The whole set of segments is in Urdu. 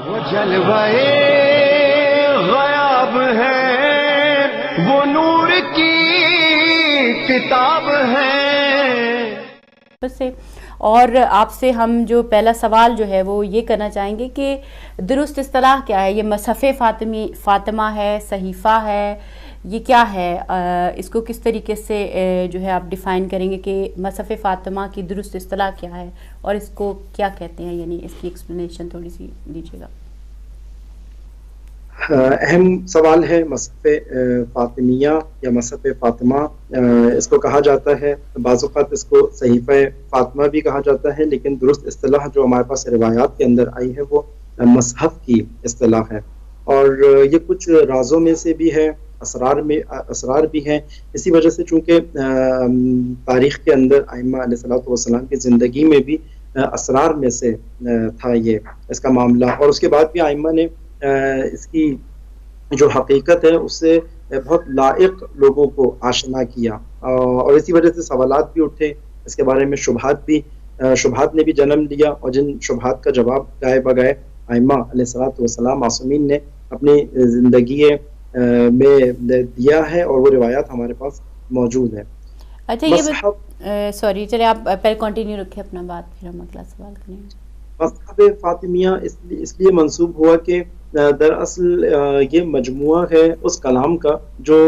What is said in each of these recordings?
وہ جلوے غیاب ہے، وہ نور کی کتاب ہے. اور آپ سے ہم جو پہلا سوال جو ہے وہ یہ کرنا چاہیں گے کہ درست اصطلاح کیا ہے؟ یہ مصحف فاطمہ ہے، صحیفہ ہے، یہ کیا ہے؟ اس کو کس طریقے سے جو ہے آپ ڈیفائن کریں گے کہ مصحف فاطمہ کی درست اصطلاح کیا ہے اور اس کو کیا کہتے ہیں؟ یعنی اس کی ایکسپلینیشن تھوڑی سی دیجیے گا. اہم سوال ہے مصحف فاطمیہ یا مصحف فاطمہ. اس کو کہا جاتا ہے، بعض اوقات اس کو صحیفہ فاطمہ بھی کہا جاتا ہے، لیکن درست اصطلاح جو ہمارے پاس روایات کے اندر آئی ہے وہ مصحف کی اصطلاح ہے. اور یہ کچھ رازوں میں سے بھی ہے، اسرار بھی ہیں. اسی وجہ سے چونکہ تاریخ کے اندر ائمہ علیہ الصلوۃ والسلام کی زندگی میں بھی اسرار میں سے تھا یہ اس کا معاملہ، اور اس کے بعد بھی ائمہ نے اس کی جو حقیقت ہے اس سے بہت لائق لوگوں کو آشنا کیا، اور اسی وجہ سے سوالات بھی اٹھے اس کے بارے میں، شبہات نے بھی جنم لیا، اور جن شبہات کا جواب گائے بگائے ائمہ علیہ الصلوۃ والسلام معصومین نے اپنی زندگی میں دیا ہے، اور وہ روایات ہمارے پاس موجود ہیں. اچھا یہ سوری چلے آپ پہلے کنٹینیو رکھیں اپنا بات، پھر ہم اگلا سوال کریں گے. مصحف فاطمیہ اس لیے منسوب ہوا کہ دراصل یہ مجموعہ ہے اس کلام کا جو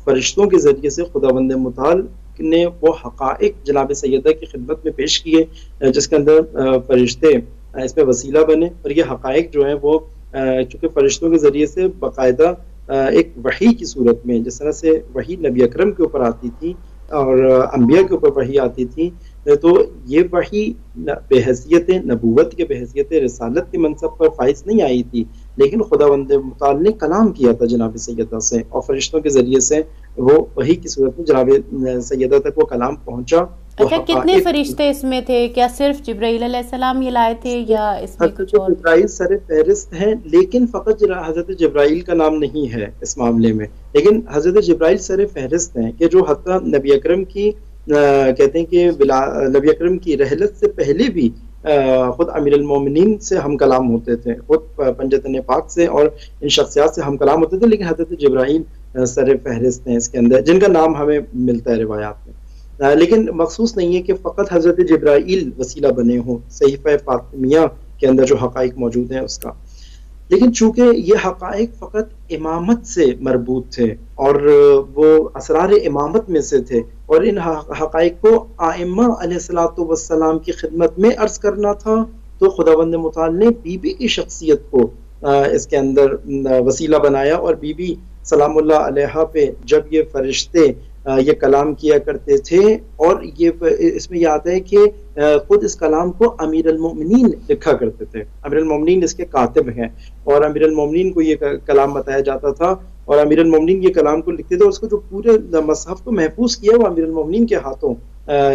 فرشتوں کے ذریعے سے خداوند متعال نے وہ حقائق جناب سیدہ کی خدمت میں پیش کیے، جس کے اندر فرشتے اس میں وسیلہ بنے. اور یہ حقائق جو ہیں وہ چونکہ فرشتوں کے ذریعے سے باقاعدہ ایک وحی کی صورت میں، جس طرح سے وحی نبی اکرم کے اوپر آتی تھی اور انبیاء کے اوپر وحی آتی تھی، تو یہ وحی بحیثیت نبوت کے، بحیثیت رسالت کے منصب پر فائز نہیں آئی تھی، لیکن خداوند متعال نے کلام کیا تھا جناب سیدہ سے، اور فرشتوں کے ذریعے سے وہ وحی کی صورت میں جناب سیدہ تک وہ کلام پہنچا. اچھا کتنے فرشتے اس میں تھے؟ کیا صرف جبرائیل علیہ السلام یہ لائے تھے یا اس میں کچھ اور؟ جبرائیل سر فہرست ہیں، لیکن فقط حضرت جبرائیل کا نام نہیں ہے اس معاملے میں، لیکن حضرت جبرائیل سر فہرست ہیں کہ جو حتیٰ نبی اکرم کی کہتے ہیں کہ نبی اکرم کی رحلت سے پہلے بھی خود امیر المومنین سے ہم کلام ہوتے تھے، خود پنجتن پاک سے اور ان شخصیات سے ہم کلام ہوتے تھے، لیکن حضرت جبرائیل سر فہرست ہیں اس کے اندر، جن کا نام ہمیں ملتا ہے روایات میں. لیکن مخصوص نہیں ہے کہ فقط حضرت جبرائیل وسیلہ بنے ہوں صحیفہ فاطمیہ کے اندر جو حقائق موجود ہیں اس کا، لیکن چونکہ یہ حقائق فقط امامت سے مربوط تھے اور وہ اسرار امامت میں سے تھے، اور ان حقائق کو ائمہ علیہ الصلوۃ والسلام کی خدمت میں عرض کرنا تھا، تو خداوند متعال نے بی بی کی شخصیت کو اس کے اندر وسیلہ بنایا. اور بی بی سلام اللہ علیہا پہ جب یہ فرشتے یہ کلام کیا کرتے تھے، اور یہ اس میں یہ آتا ہے کہ خود اس کلام کو امیر المومنین لکھا کرتے تھے. امیر المومنین اس کے کاتب ہیں، اور امیر المومنین کو یہ کلام بتایا جاتا تھا، اور امیر المومنین یہ کلام کو لکھتے تھے، اور اس کو جو پورے مصحف کو محفوظ کیا وہ امیر المومنین کے ہاتھوں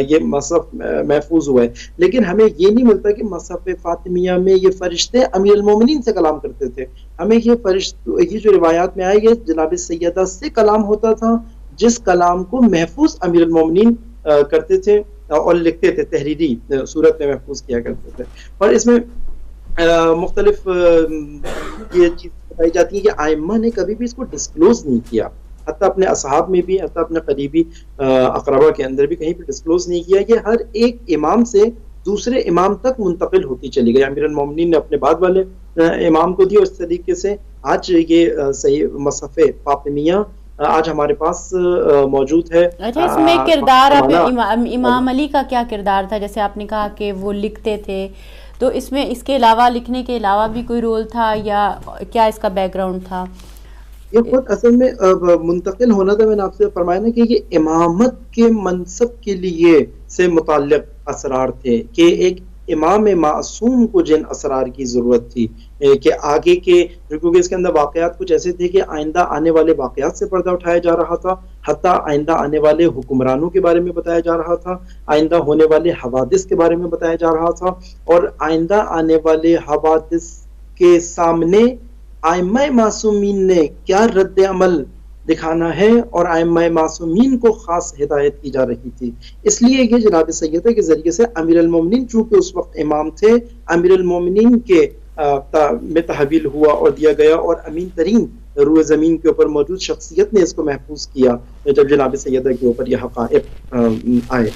یہ مصحف محفوظ ہوا ہے. لیکن ہمیں یہ نہیں ملتا کہ مصحف فاطمیہ میں یہ فرشتے امیر المومنین سے کلام کرتے تھے. ہمیں یہ جو روایات میں آئی ہے جناب سیدہ سے کلام ہوتا تھا، جس کلام کو محفوظ امیر المومنین کرتے تھے اور لکھتے تھے، تحریری صورت میں محفوظ کیا کرتے تھے. اور اس میں مختلف یہ چیز بتائی جاتی ہے کہ ائمہ نے کبھی بھی اس کو ڈسکلوز نہیں کیا، حتیٰ اپنے اصحاب میں بھی، حتیٰ اپنے قریبی اقربا کے اندر بھی کہیں پہ ڈسکلوز نہیں کیا. یہ ہر ایک امام سے دوسرے امام تک منتقل ہوتی چلی گئی. امیر المومنین نے اپنے بعد والے امام کو دی، اور اس طریقے سے آج یہ صحیح مصحف فاطمیہ آج ہمارے پاس موجود ہے. اچھا اس میں کردار امام علی کا کیا کردار تھا؟ جیسے آپ نے کہا کہ وہ لکھتے تھے، تو اس میں اس کے علاوہ لکھنے کے علاوہ بھی کوئی رول تھا یا کیا اس کا بیک گراؤنڈ تھا؟ یہ خود اصل میں منتقل ہونا تھا. میں نے آپ سے فرمایا نا کہ یہ امامت کے منصب کے لیے سے متعلق اسرار تھے، کہ ایک امام معصوم کو جن اسرار کی ضرورت تھی کہ آگے کے، کیونکہ اس کے اندر واقعات کچھ ایسے تھے کہ آئندہ آنے والے واقعات سے پردہ اٹھایا جا رہا تھا، حتیٰ آئندہ آنے والے حکمرانوں کے بارے میں بتایا جا رہا تھا، آئندہ ہونے والے حوادث کے بارے میں بتایا جا رہا تھا، اور آئندہ آنے والے حوادث کے سامنے ائمہ معصومین نے کیا رد عمل دکھانا ہے، اور ائمہ معصومین کو خاص ہدایت کی جا رہی تھی. اس لیے یہ جناب سیدہ کے ذریعے سے امیر المومنین چونکہ اس وقت امام تھے، امیر المومنین کے میں تحویل ہوا اور دیا گیا، اور امین ترین روئے زمین کے اوپر موجود شخصیت نے اس کو محفوظ کیا جب جناب سیدہ کے اوپر یہ حقائق آئے.